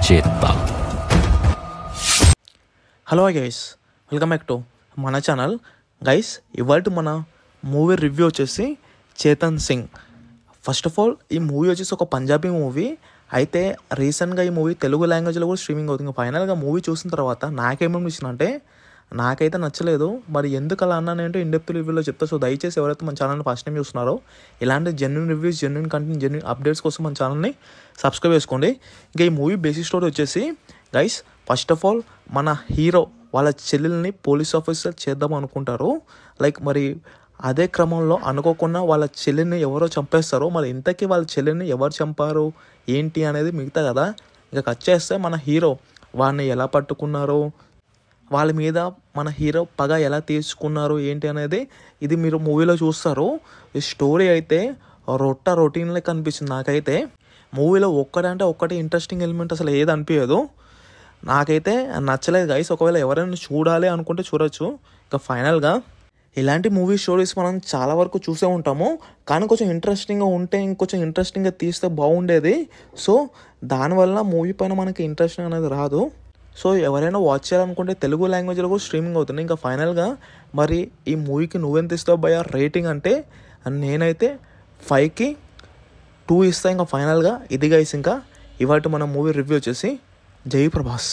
చేద్దాం. Hello guys, welcome back to మన channel. Guys, ఇవాళ మన మూవీ రివ్యూ వచ్చేసి Chetan Singh. First of all ఈ మూవీ వచ్చేసి ఒక పంజాబీ మూవీ అయితే రీసెంట్గా ఈ మూవీ తెలుగు లాంగ్వేజ్లో కూడా స్ట్రీమింగ్ అవుతుంది. ఫైనల్గా మూవీ చూసిన తర్వాత నాకేమనిపించిందంటే నాకైతే నచ్చలేదు. మరి ఎందుకు అలా అన్నానంటే ఇన్డెప్త్ రివ్యూలో చెప్తా. సో దయచేసి ఎవరైతే మన ఛానల్ని ఫస్ట్ టైం చూస్తున్నారో ఇలాంటి genuine reviews, genuine content, genuine updates కోసం మన ఛానల్ని సబ్స్క్రైబ్ చేసుకోండి. ఇంకా ఈ మూవీ బేసిక్ స్టోరీ వచ్చేసి గైస్, ఫస్ట్ ఆఫ్ ఆల్ మన హీరో వాళ్ళ చెల్లెల్ని పోలీస్ ఆఫీసర్ చేద్దాం అనుకుంటారు. మరి అదే క్రమంలో అనుకోకుండా వాళ్ళ చెల్లెల్ని ఎవరో చంపేస్తారు. మరి ఇంతకీ వాళ్ళ చెల్లెల్ని ఎవరు చంపారు ఏంటి అనేది మిగతా కదా. ఇక కట్ చేస్తే మన హీరో వాడిని ఎలా పట్టుకున్నారు, వాళ్ళ మీద మన హీరో పగ ఎలా తీర్చుకున్నారు ఏంటి అనేది ఇది మీరు మూవీలో చూస్తారు. ఈ స్టోరీ అయితే రొటీన్లే కనిపిస్తుంది నాకైతే. మూవీలో ఒక్కటి ఇంట్రెస్టింగ్ ఎలిమెంట్ అసలు ఏది అనిపించదు. నాకైతే నచ్చలేదు గైస్. ఒకవేళ ఎవరైనా చూడాలి అనుకుంటే చూడొచ్చు. ఇక ఫైనల్గా ఇలాంటి మూవీ స్టోరీస్ మనం చాలా వరకు చూసే ఉంటాము, కానీ కొంచెం ఇంట్రెస్టింగ్గా ఉంటే ఇంకొంచెం ఇంట్రెస్టింగ్గా తీస్తే బాగుండేది. సో దానివల్ల మూవీ పైన మనకి ఇంట్రెస్ట్ అనేది రాదు. సో ఎవరైనా వాచ్ చేయాలనుకుంటే తెలుగు లాంగ్వేజ్లో కూడా స్ట్రీమింగ్ అవుతుంది. ఇంకా ఫైనల్గా మరి ఈ మూవీకి నువ్వెంత ఇస్తావు భయ్యా రేటింగ్ అంటే నేనైతే 5కి 2 ఇస్తాను. ఇంకా ఫైనల్గా ఇది గైస్. ఇంకా ఇవాటి మన మూవీ రివ్యూ వచ్చేసి జై ప్రభాస్.